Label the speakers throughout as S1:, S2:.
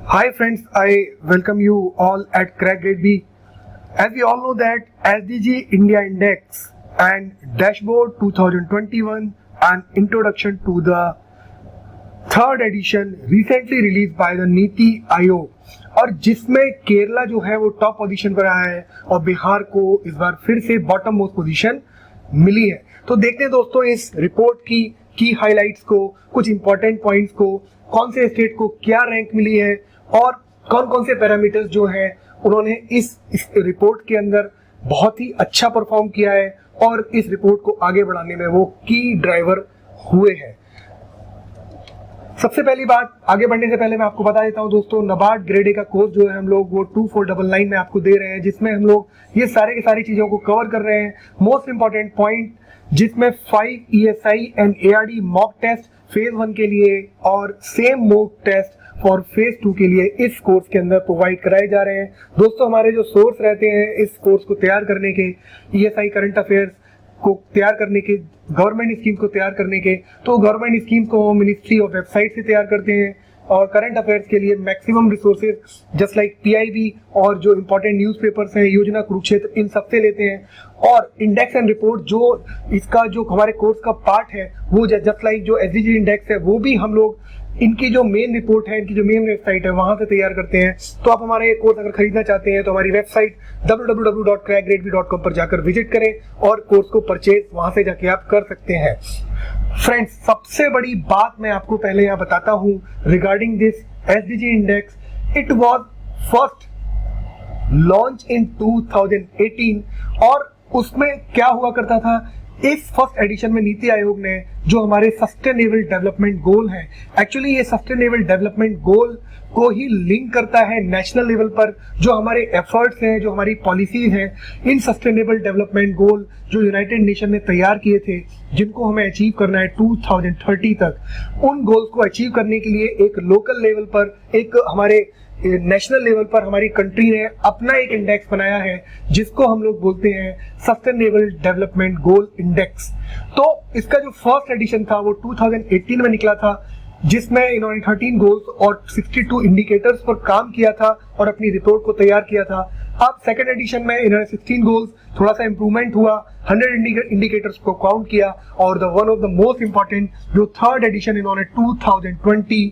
S1: Hi friends, I welcome you all at Crack Grade B. As we all know that SDG India Index and Dashboard 2021 an introduction to the third edition recently released by the NITI Aayog और जिसमें केरला जो है वो top position पर आया है और बिहार को इस बार फिर से बॉटम मोस्ट पोजीशन मिली है। तो देखते हैं दोस्तों इस रिपोर्ट की हाइलाइट्स को, कुछ इंपॉर्टेंट पॉइंट्स को, कौन से स्टेट को क्या रैंक मिली है और कौन कौन से पैरामीटर्स जो हैं उन्होंने इस रिपोर्ट के अंदर बहुत ही अच्छा परफॉर्म किया है और इस रिपोर्ट को आगे बढ़ाने में वो की ड्राइवर हुए हैं। सबसे पहली बात, आगे बढ़ने से पहले मैं आपको बता देता हूं दोस्तों, नाबार्ड ग्रेड ए का कोर्स जो है हम लोग वो 2499 में आपको दे रहे हैं, जिसमें हम लोग ये सारे की सारी चीजों को कवर कर रहे हैं। मोस्ट इंपॉर्टेंट पॉइंट जिसमें 5 ESI and ARD mock test phase 1 के लिए और same mock test for phase 2 के लिए इस कोर्स के अंदर प्रोवाइड कराए जा रहे हैं। दोस्तों हमारे जो सोर्स रहते हैं इस कोर्स को तैयार करने के, ESI करंट अफेयर्स को तैयार करने के, गवर्नमेंट स्कीम को तैयार करने के, तो गवर्नमेंट स्कीम को मिनिस्ट्री ऑफ वेबसाइट से तैयार करते हैं और करंट अफेयर्स के लिए maximum resources just like PIB और जो इंपॉर्टेंट न्यूज़पेपर्स हैं, योजना, कुरुक्षेत्र, इन सबसे लेते हैं। और इंडेक्स एंड रिपोर्ट जो इसका जो हमारे कोर्स का पार्ट है वो जस्ट लाइक जो SDG इंडेक्स है वो भी हम लोग इनकी जो मेन रिपोर्ट है, इनकी जो मेन वेबसाइट है वहां से तैयार करते हैं। तो आप हमारा ये कोर्स अगर खरीदना चाहते हैं तो हमारी वेबसाइट www.crackgradeb.com पर जाकर विजिट करें और कोर्स को परचेज वहां से जाके आप कर सकते हैं। फ्रेंड्स, सबसे बड़ी बात मैं आपको पहले यहाँ बताता हूँ regarding this SDG index. It was first launch in 2018 और उसमें क्या हुआ करता था, इस फर्स्ट एडिशन में नीति आयोग ने जो हमारे सस्टेनेबल डेवलपमेंट गोल हैं, एक्चुअली ये सस्टेनेबल डेवलपमेंट गोल को ही लिंक करता है नेशनल लेवल पर। जो हमारे एफर्ट्स हैं, जो हमारी पॉलिसीज हैं, इन सस्टेनेबल डेवलपमेंट गोल जो यूनाइटेड नेशन ने तैयार किए थे, जिनको हमें अचीव करना है 2030 तक, उन गोल्स को अचीव करने के लिए एक लोकल लेवल पर, एक हमारे नेशनल लेवल पर हमारी कंट्री ने अपना एक इंडेक्स बनाया है जिसको हम लोग बोलते हैं सस्टेनेबल डेवलपमेंट गोल इंडेक्स। तो इसका जो फर्स्ट एडिशन था वो 2018 में निकला था, जिसमें इन्होंने 13 गोल्स और 62 इंडिकेटर्स पर काम किया था और अपनी रिपोर्ट को तैयार किया था। अब सेकेंड एडिशन में इन्होंने 16 गोल्स, थोड़ा सा इंप्रूवमेंट हुआ, 100 इंडिकेटर्स को काउंट किया और one of the most important जो थर्ड एडिशन इन्होंने 2020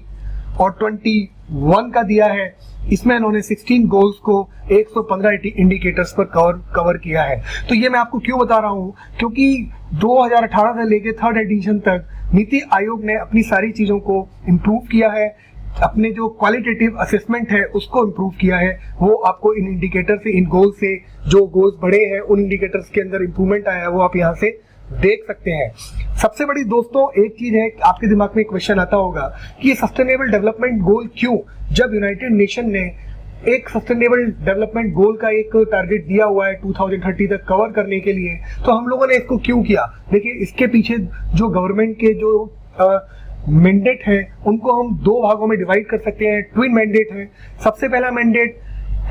S1: और 21 का दिया है, इसमें इन्होंने 16 गोल्स को 115 इंडिकेटर्स पर कवर किया है। तो ये मैं आपको क्यों बता रहा हूँ, क्योंकि 2018 से लेके थर्ड एडिशन तक नीति आयोग ने अपनी सारी चीजों को इम्प्रूव किया है, अपने जो क्वालिटेटिव असेसमेंट है उसको इम्प्रूव किया है। वो आपको इन इंडिकेटर से, इन गोल से, जो गोल्स बढ़े हैं उन इंडिकेटर्स के अंदर इम्प्रूवमेंट आया है, वो आप यहाँ से देख सकते हैं। सबसे बड़ी दोस्तों एक चीज है, आपके दिमाग में एक क्वेश्चन आता होगा कि ये सस्टेनेबल डेवलपमेंट गोल क्यों, जब यूनाइटेड नेशन ने एक सस्टेनेबल डेवलपमेंट गोल का एक टारगेट दिया हुआ है 2030 तक कवर करने के लिए, तो हम लोगों ने इसको क्यों किया। देखिए, इसके पीछे जो गवर्नमेंट के जो मैंडेट है उनको हम दो भागों में डिवाइड कर सकते हैं, ट्विन मैंडेट है। सबसे पहला mandate,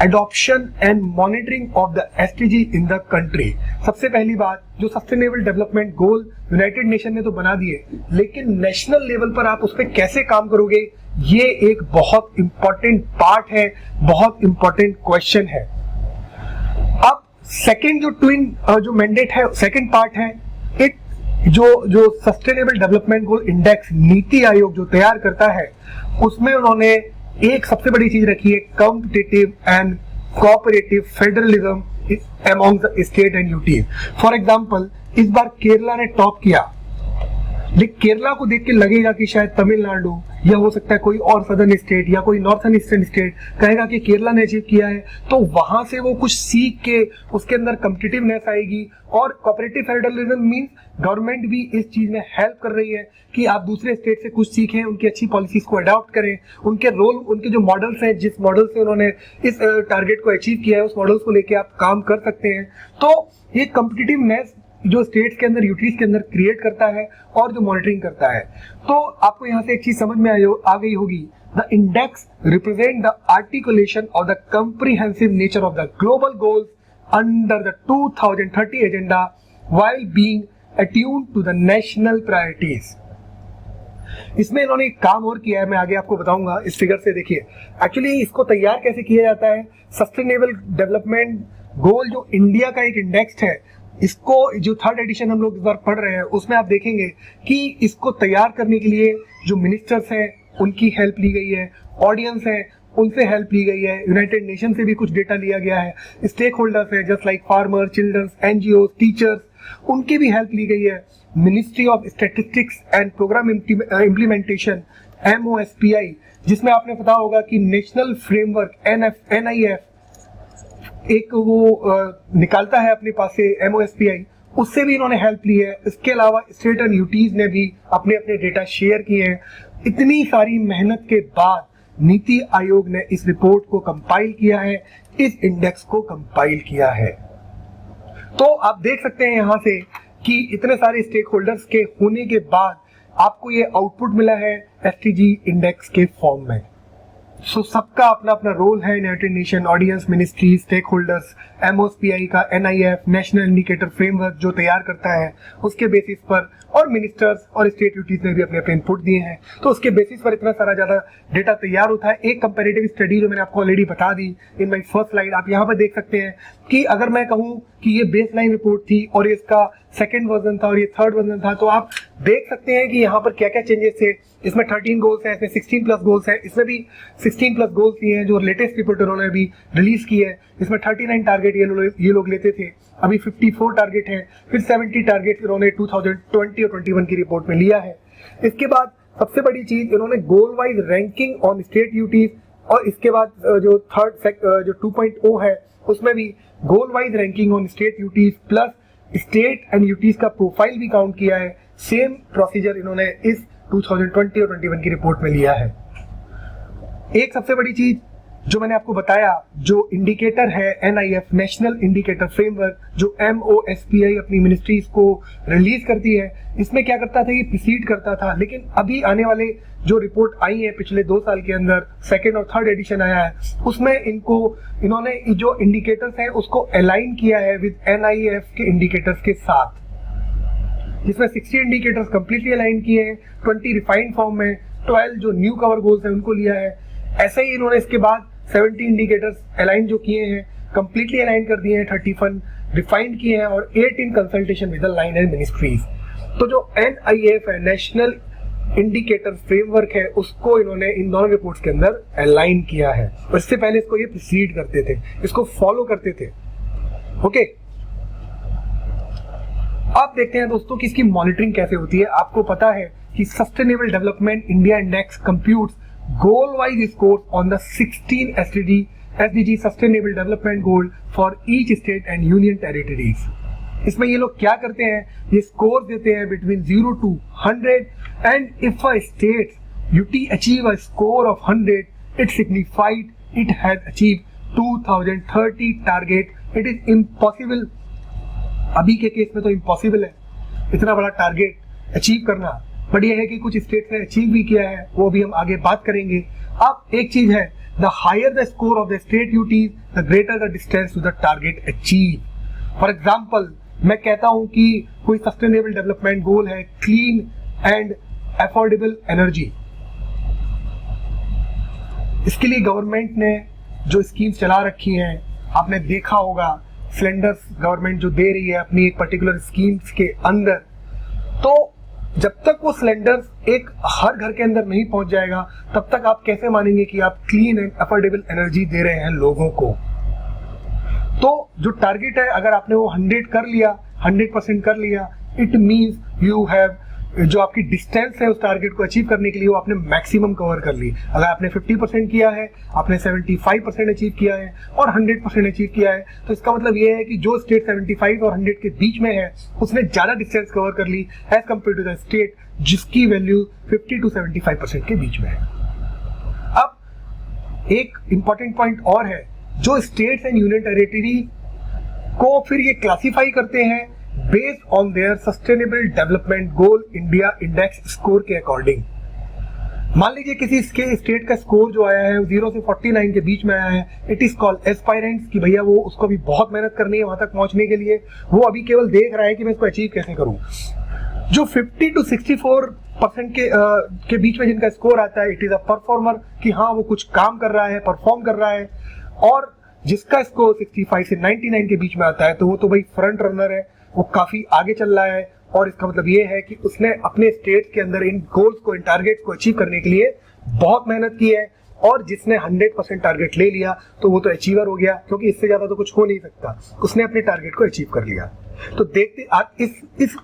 S1: adoption and monitoring of the SDG in the country. सबसे पहली बात, जो sustainable development goal United nation ने तो बना दिए, लेकिन नेशनल लेवल पर आप उस पर कैसे काम करोगे, ये एक बहुत इंपॉर्टेंट पार्ट है, बहुत इंपॉर्टेंट क्वेश्चन है। अब सेकंड जो ट्विन जो मैंडेट है, सेकंड पार्ट है, एक जो sustainable development goal index NITI Aayog जो तैयार करता है, उसमें उन्होंने एक सबसे बड़ी चीज रखी है, competitive and cooperative federalism among the state and UTs. For example, इस बार केरला ने टॉप किया, लेकिन केरला को देख के लगेगा कि शायद तमिलनाडु या हो सकता है कोई और सदर्न स्टेट या कोई नॉर्थन ईस्टर्न स्टेट कहेगा कि केरला ने अचीव किया है, तो वहां से वो कुछ सीख के उसके अंदर कॉम्पिटिटिवनेस आएगी। और कोऑपरेटिव फेडरलिज्म मींस गवर्नमेंट भी इस चीज में हेल्प कर रही है कि आप दूसरे स्टेट से कुछ सीखें, उनकी अच्छी पॉलिसीज को अडॉप्ट करें, उनके रोल, उनके जो मॉडल्स हैं, जिस मॉडल से उन्होंने इस टारगेट को अचीव किया है, उस मॉडल्स को लेके आप काम कर सकते हैं। तो ये कॉम्पिटिटिवनेस जो स्टेट्स के अंदर, यूटीज के अंदर क्रिएट करता है और जो मॉनिटरिंग करता है। तो आपको यहाँ से एक चीज समझ में आ गई होगी, the index represent the articulation of the comprehensive nature of the global goals under the 2030 agenda while being attuned to the national priorities। इसमें इन्होंने एक काम और किया है, मैं आगे आपको बताऊंगा इस फिगर से। देखिए एक्चुअली इसको तैयार कैसे किया जाता है। सस्टेनेबल डेवलपमेंट गोल जो इंडिया का एक इंडेक्स है, इसको जो थर्ड एडिशन हम लोग इस बार पढ़ रहे हैं उसमें आप देखेंगे कि इसको तैयार करने के लिए जो मिनिस्टर्स हैं उनकी हेल्प ली गई है, ऑडियंस है उनसे हेल्प ली गई है, यूनाइटेड नेशन से भी कुछ डेटा लिया गया है, स्टेक होल्डर्स है just like farmer, childrens, NGO, teachers, उनकी भी हेल्प ली गई है। Ministry of statistics and programme implementation MOSPI, जिसमें आपने पता होगा कि नेशनल फ्रेमवर्क NIF एक वो निकालता है अपने पास से MOSPI, उससे भी इन्होंने हेल्प ली है। इसके अलावा स्टेट एंड यूटीज ने भी अपने अपने डेटा शेयर किए हैं। इतनी सारी मेहनत के बाद नीति आयोग ने इस रिपोर्ट को कंपाइल किया है, इस इंडेक्स को कंपाइल किया है। तो आप देख सकते हैं यहां से कि इतने सारे स्टेक होल्डर्स के होने के बाद आपको ये आउटपुट मिला है SDG इंडेक्स के फॉर्म में। सो सबका अपना अपना रोल है। United Nation, audience, ministry, stakeholders, MOSPI का NIF नेशनल इंडिकेटर फ्रेमवर्क जो तैयार करता है उसके बेसिस पर, और मिनिस्टर्स और स्टेट यूटीज ने भी अपने अपने इनपुट दिए हैं, तो उसके बेसिस पर इतना सारा ज्यादा डेटा तैयार होता है। एक कंपैरेटिव स्टडी जो मैंने आपको ऑलरेडी बता दी इन माय फर्स्ट स्लाइड, आप यहाँ पर देख सकते हैं कि अगर मैं कहूँ कि ये बेसलाइन रिपोर्ट थी और इसका सेकेंड वर्जन था और ये थर्ड वर्जन था, तो आप देख सकते हैं कि यहाँ पर क्या क्या चेंजेस थे। इसमें 13 गोल्स हैं, इसमें 16 प्लस गोल्स हैं, इसमें भी 16 प्लस गोल्स दिए हैं जो लेटेस्ट रिपोर्ट उन्होंने अभी रिलीज की है। इसमें 39 टारगेट ये लोग लेते थे, अभी 54 टारगेट हैं, फिर 70 टारगेट इन्होंने 2020 और 21 की रिपोर्ट में लिया है। इसके बाद सबसे बड़ी चीज, इन्होंने goal wise ranking on state UTs, और इसके बाद जो जो 2.0 है उसमें भी goal wise ranking on state UTs plus state and UTs का प्रोफाइल भी काउंट किया है। सेम प्रोसीजर इन्होंने इस 2020 और 21 की रिपोर्ट में लिया है। एक सबसे बड़ी चीज जो मैंने आपको बताया, जो इंडिकेटर है NIF नेशनल इंडिकेटर फ्रेमवर्क, जो MOSPI अपनी मिनिस्ट्रीज को रिलीज करती है, इसमें क्या करता था, ये प्रिसीड करता था। लेकिन अभी आने वाले जो रिपोर्ट आई है पिछले 2 साल के अंदर, सेकेंड और थर्ड एडिशन आया है, उसमें इन्होंने जो इंडिकेटर्स हैं उसको अलाइन किया है विद NIF के इंडिकेटर्स के साथ, जिसमें 60 इंडिकेटर्स कंप्लीटली अलाइन किए हैं, 20 रिफाइंड फॉर्म में, 12 जो न्यू कवर गोल्स हैं उनको लिया है। ऐसे ही इन्होंने इसके बाद 70 इंडिकेटर्स अलाइन जो किए हैं कंप्लीटली अलाइन कर दिए हैं, 31 रिफाइंड किए हैं और 8 in consultation with the line and ministries. तो जो NIF है नेशनल इंडिकेटर फ्रेमवर्क है, उसको इन्होंने इन दोनों रिपोर्ट्स के अंदर अलाइन किया है। और इससे पहले इसको ये प्रीसीड करते थे, इसको फॉलो करते थे। ओके, आप देखते हैं दोस्तों कि इसकी मॉनिटरिंग कैसे होती है। आपको पता है कि sustainable development India index computes goal wise score on the 16 SDG sustainable development goal for each state and union territories. इसमें ये लोग क्या करते हैं, ये स्कोर देते हैं between 0 to 100, and if a state UT achieve a score of 100, it signified it has achieve 2030 target. It is impossible, अभी के केस में तो इम्पॉसिबल है इतना बड़ा टारगेट अचीव करना, बट ये है कि कुछ स्टेट ने अचीव भी किया है, वो भी हम आगे बात करेंगे। अब एक चीज है, the higher the score of the state UTs the greater the distance to the target achieve. For example, मैं कहता हूं कि कोई सस्टेनेबल डेवलपमेंट गोल है क्लीन एंड अफोर्डेबल एनर्जी, इसके लिए गवर्नमेंट ने जो स्कीम्स चला रखी हैं, आपने देखा होगा सिलेंडर्स गवर्नमेंट जो दे रही है अपनी एक पर्टिकुलर स्कीम्स के अंदर, तो जब तक वो सिलेंडर्स एक हर घर के अंदर नहीं पहुंच जाएगा तब तक आप कैसे मानेंगे कि आप क्लीन एंड अफोर्डेबल एनर्जी दे रहे हैं लोगों को। तो जो टारगेट है, अगर आपने वो 100 कर लिया, 100% कर लिया, इट मींस यू हैव, जो आपकी डिस्टेंस है उस टारगेट को अचीव करने के लिए वो आपने मैक्सिमम कवर कर ली। अगर आपने 50% किया है, आपने 75% अचीव किया है और 100% अचीव किया है, तो इसका मतलब ये है कि जो स्टेट 75 और 100 के बीच में है उसने ज्यादा डिस्टेंस कवर कर ली as compare to the state जिसकी वैल्यू 50 to 75% के बीच में है। अब एक इंपॉर्टेंट पॉइंट और है, जो स्टेट्स एंड यूनियन टेरिटरी को फिर ये क्लासिफाई करते हैं based on their sustainable development goal India index score के अकॉर्डिंग। मान लीजिए किसी स्टेट का स्कोर जो आया है 0 से 49 के बीच में आया है, इट इज कॉल्ड एस्पायरेंट्स, कि भैया वो उसको भी बहुत मेहनत करनी है वहां तक पहुंचने के लिए, वो अभी केवल देख रहा है कि मैं इसको अचीव कैसे करूं। जो 50 to 64 परसेंट के बीच में जिनका स्कोर आता है, इट इज अ परफॉर्मर, कि हाँ वो कुछ काम कर रहा है, परफॉर्म कर रहा है। और जिसका स्कोर 65 से 99 के बीच में आता है तो वो तो भाई फ्रंट रनर है, वो काफी आगे चल रहा है। और इसका मतलब ये है कि उसने अपने स्टेट के अंदर इन गोल्स को, इन टारगेट्स को अचीव करने के लिए बहुत मेहनत की है। और जिसने 100% टारगेट ले लिया तो वो तो अचीवर हो गया, क्योंकि इससे ज्यादा तो कुछ हो नहीं सकता, उसने अपने टारगेट को अचीव कर लिया। तो देखते आज इस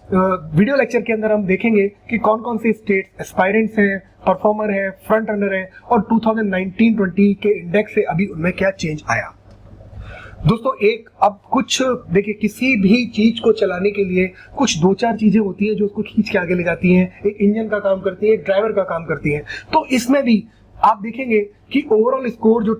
S1: वीडियो लेक्चर के अंदर हम देखेंगे कि कौन कौन से स्टेट एस्पायरेंट्स हैं, परफॉर्मर है, फ्रंट रनर है, और 2019-20 के इंडेक्स से अभी उनमें क्या चेंज आया। दोस्तों अब कुछ देखिए, किसी भी चीज को चलाने के लिए कुछ 2-4 चीजें होती हैं जो उसको खींच के आगे ले जाती हैं। एक इंजन का काम करती है, एक ड्राइवर का काम करती है। तो इसमें भी आप देखेंगे कि ओवरऑल स्कोर जो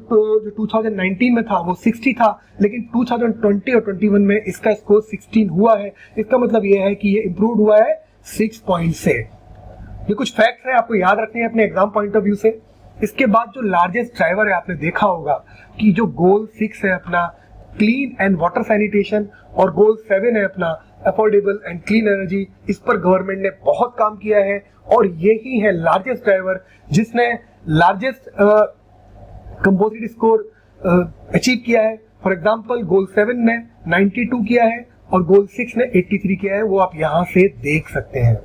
S1: 2019 में था वो 60 था, लेकिन 2020 और 21 में इसका स्कोर 16 हुआ है। इसका मतलब ये है कि ये इंप्रूव हुआ है 6 पॉइंट से। ये कुछ फैक्ट्स है, आपको याद रखने हैं अपने एग्जाम पॉइंट ऑफ व्यू से। इसके बाद जो लार्जेस्ट ड्राइवर है, आपने देखा होगा कि जो गोल 6 है अपना क्लीन एंड वाटर सैनिटेशन, और गोल 7 है अपना अफोर्डेबल एंड क्लीन एनर्जी, इस पर गवर्नमेंट ने बहुत काम किया है। और यही है लार्जेस्ट ड्राइवर जिसने लार्जेस्ट कंपोजिट स्कोर अचीव किया है। फॉर एग्जांपल गोल 7 ने 92 किया है और गोल 6 ने 83 किया है, वो आप यहां से देख सकते हैं।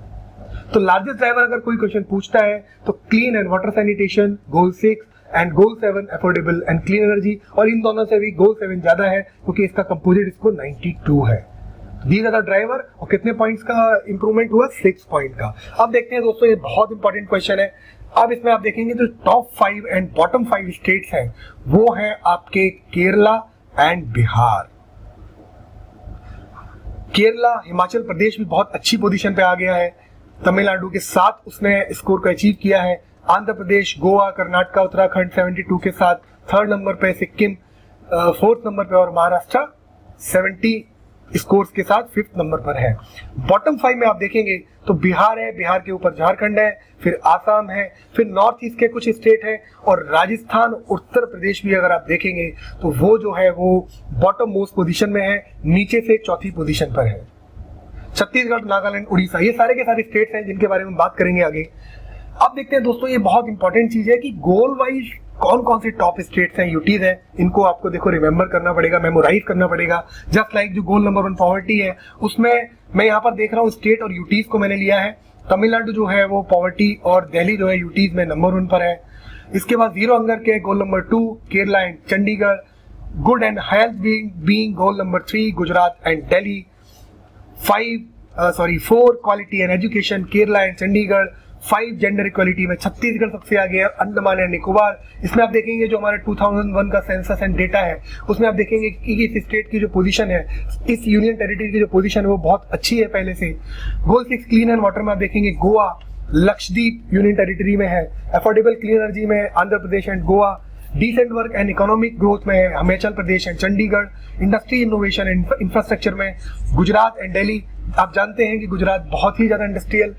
S1: तो लार्जेस्ट ड्राइवर अगर कोई क्वेश्चन पूछता है तो clean and water sanitation goal 6 and goal 7 affordable and clean energy, और इन दोनों से भी गोल 7 ज्यादा है क्योंकि इसका कंपोजिट स्कोर 92 है। These are the driver. और कितने पॉइंट्स का इंप्रूवमेंट हुआ? 6 पॉइंट का। अब देखते हैं दोस्तों, ये बहुत इंपॉर्टेंट क्वेश्चन है। अब इसमें आप देखेंगे जो टॉप 5 एंड बॉटम 5 स्टेट्स हैं वो हैं आपके केरला एंड बिहार। केरला, हिमाचल प्रदेश भी बहुत अच्छी पोजीशन पे आ गया है, तमिलनाडु के साथ उसने स्कोर को अचीव किया है। आंध्र प्रदेश, गोवा, कर्नाटका, उत्तराखंड 72 के साथ 3rd नंबर पे, सिक्किम 4th नंबर पे, और महाराष्ट्र 70 स्कोर्स के साथ 5th नंबर पर है। बॉटम 5 में आप देखेंगे तो बिहार है, बिहार के ऊपर झारखंड है, फिर आसाम है, फिर नॉर्थ ईस्ट के कुछ स्टेट है, और राजस्थान, उत्तर प्रदेश भी अगर आप देखेंगे तो वो जो है वो बॉटम मोस्ट पोजीशन में है, नीचे से 4थी पोजीशन पर है। छत्तीसगढ़, नागालैंड, उड़ीसा, ये सारे के सारे स्टेट्स हैं जिनके बारे में बात करेंगे आगे। अब देखते हैं दोस्तों, ये बहुत इंपॉर्टेंट चीज है कि गोल वाइज कौन कौन से टॉप स्टेट्स हैं, यूटीज हैं, इनको आपको देखो रिमेंबर करना पड़ेगा, मेमोराइज करना पड़ेगा। जस्ट लाइक जो गोल नंबर 1 पॉवर्टी है, उसमें मैं यहाँ पर देख रहा हूँ स्टेट और यूटीज को मैंने लिया है। तमिलनाडु जो है वो पॉवर्टी, और दिल्ली जो है यूटीज में नंबर 1 पर है। इसके बाद जीरो हंगर के goal number 2 Kerala and Chandigarh, good and health being goal number 3 Gujarat and Delhi, 4 quality and education Kerala and Chandigarh, 5 gender equality में छत्तीसगढ़ सबसे आगे है, अंडमान एंड निकोबार। इसमें आप देखेंगे जो हमारा 2001 का सेंसस एंड डेटा है उसमें आप देखेंगे कि इस स्टेट की जो पोजीशन है, इस यूनियन टेरिटरी की जो पोजीशन है वो बहुत अच्छी है पहले से। गोल 6 क्लीन एंड वाटर में आप देखेंगे गोवा, लक्षद्वीप यूनियन टेरिटरी में है, अफोर्डेबल क्लीन एनर्जी में Andhra Pradesh and Goa, decent work and economic growth में है Himachal Pradesh and Chandigarh, industry innovation and infrastructure में गुजरात एंड दिल्ली। आप जानते हैं कि गुजरात बहुत ही ज्यादा इंडस्ट्रियल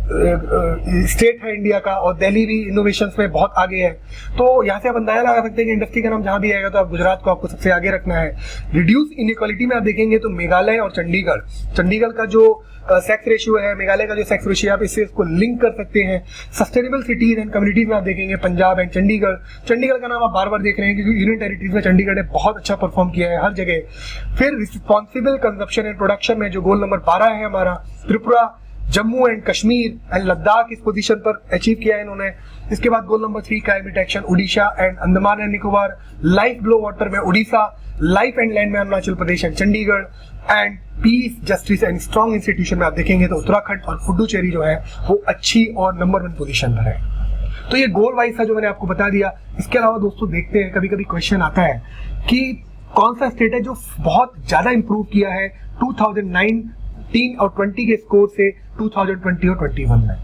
S1: स्टेट है इंडिया का, और दिल्ली भी इनोवेशंस में बहुत आगे है। तो यहाँ से आप अंदाजा लगा सकते हैं कि इंडस्ट्री का नाम जहां भी आएगा तो आप गुजरात को आपको सबसे आगे रखना है। रिड्यूस इनइक्वालिटी में आप देखेंगे तो मेघालय और चंडीगढ़ का जो सेक्स रेशियो है, मेघालय का जो सेक्स रेशियो, आप इसको लिंक कर सकते हैं। सस्टेनेबल सिटीज एंड कम्युनिटीज में आप देखेंगे पंजाब एंड चंडीगढ़ का नाम आप बार बार देख रहे हैं क्योंकि यूनियन टेरिटरीज में चंडीगढ़ ने बहुत अच्छा परफॉर्म किया है हर जगह। फिर रिस्पॉन्सिबल कंजप्शन एंड प्रोडक्शन में जो गोल नंबर 12 है हमारा, त्रिपुरा, जम्मू एंड कश्मीर एंड लद्दाख इस पोजीशन पर अचीव किया है इन्होंने। इसके बाद goal number 3 climate action, Orissa and Andaman and Nicobar, life below water में उड़ीसा, लाइफ एंड लैंड में Arunachal Pradesh and Chandigarh, and peace, justice and strong institution में आप देखेंगे तो उत्तराखंड और पुडुचेरी जो है वो अच्छी और नंबर 1 पोजीशन पर है। तो ये गोल वाइज था जो मैंने आपको बता दिया। इसके अलावा दोस्तों देखते हैं, कभी कभी क्वेश्चन आता है कि कौन सा स्टेट है जो बहुत ज्यादा इंप्रूव किया है 2019 और 20 के स्कोर से 2020 और 21 में।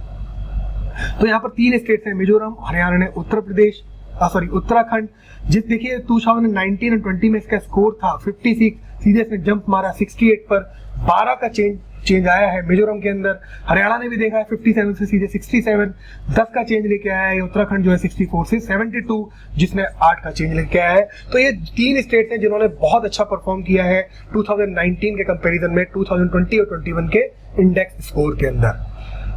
S1: तो यहाँ पर 3 स्टेट्स हैं, मिजोरम, हरियाणा ने उत्तराखंड, जिस देखिए 2019 और 20 में इसका स्कोर था 56, सीधे इसने जंप मारा 68 पर, 12 का चेंज आया है मिजोरम के अंदर। हरियाणा ने भी देखा है 57 से सीधे 67, 10 का चेंज लेके आया है। उत्तराखंड जो है 64 से 72, जिसने 8 का चेंज लेके आया है। तो ये 3 स्टेट्स हैं जिन्होंने बहुत अच्छा परफॉर्म किया है 2019 के कंपैरिजन में 2020 और 21 के इंडेक्स स्कोर के अंदर।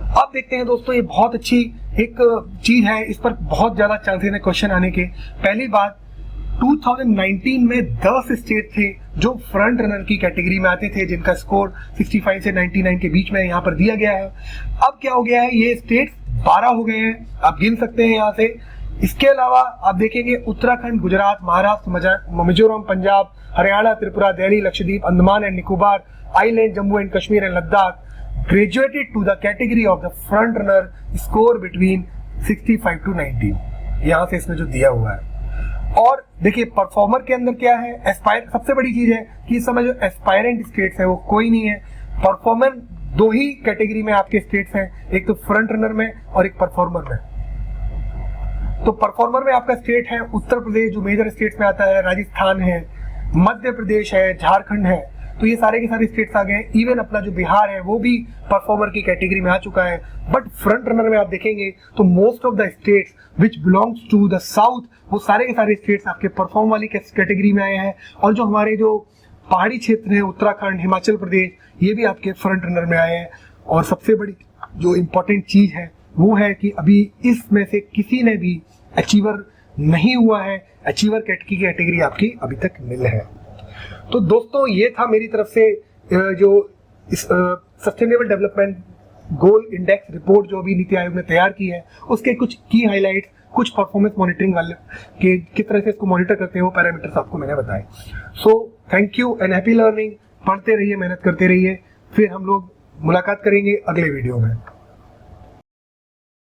S1: अब देखते हैं दोस्तों, ये बहुत अच्छी एक चीज है, इस पर बहुत ज्यादा चांसेस है क्वेश्चन आने के। पहली बात, 2019 में 10 स्टेट थे जो फ्रंट रनर की कैटेगरी में आते थे, जिनका स्कोर 65 से 99 के बीच में यहाँ पर दिया गया है। अब क्या हो गया है, ये स्टेट 12 हो गए हैं, आप गिन सकते हैं यहाँ से। इसके अलावा आप देखेंगे Uttarakhand, Gujarat, Maharashtra, Mizoram, Punjab, Haryana, Tripura, Delhi, Lakshadweep, Andaman and Nicobar island, Jammu and Kashmir and Ladakh graduated to the category of the front runner score between 65 to 90, यहाँ से इसमें जो दिया हुआ है। और देखिए परफॉर्मर के अंदर क्या है, एस्पायर, सबसे बड़ी चीज है कि इस समय जो एस्पायरेंट स्टेट्स है वो कोई नहीं है। परफॉर्मर 2 ही कैटेगरी में आपके स्टेट्स हैं, एक तो फ्रंट रनर में और एक परफॉर्मर में। तो परफॉर्मर में आपका स्टेट है उत्तर प्रदेश, जो मेजर स्टेट्स में आता है, राजस्थान है, मध्य प्रदेश है, झारखंड है, तो ये सारे के सारे स्टेट्स आ गए हैं। इवन अपना जो बिहार है वो भी परफॉर्मर की कैटेगरी में आ चुका है। बट फ्रंट रनर में आप देखेंगे तो most of the states which belongs to the south, वो सारे के सारे स्टेट्स आपके परफॉर्म वाली कैटेगरी में आए हैं। और जो हमारे जो पहाड़ी क्षेत्र है, उत्तराखंड, हिमाचल प्रदेश, ये भी आपके फ्रंट रनर में आए हैं। और सबसे बड़ी जो इम्पोर्टेंट चीज है वो है कि अभी इसमें से किसी ने भी अचीवर नहीं हुआ है, अचीवर की कैटेगरी आपकी अभी तक निल है। तो दोस्तों ये था मेरी तरफ से जो इस sustainable development goal index report जो अभी नीति आयोग ने तैयार की है, उसके कुछ की हाइलाइट्स, कुछ परफॉर्मेंस मॉनिटरिंग वाले कि किस तरह से इसको मॉनिटर करते हैं वो पैरामीटर्स आपको मैंने बताए। So thank you and happy learning. पढ़ते रहिए, मेहनत करते रहिए, फिर हम लोग मुलाकात करेंगे अगले वीडियो में।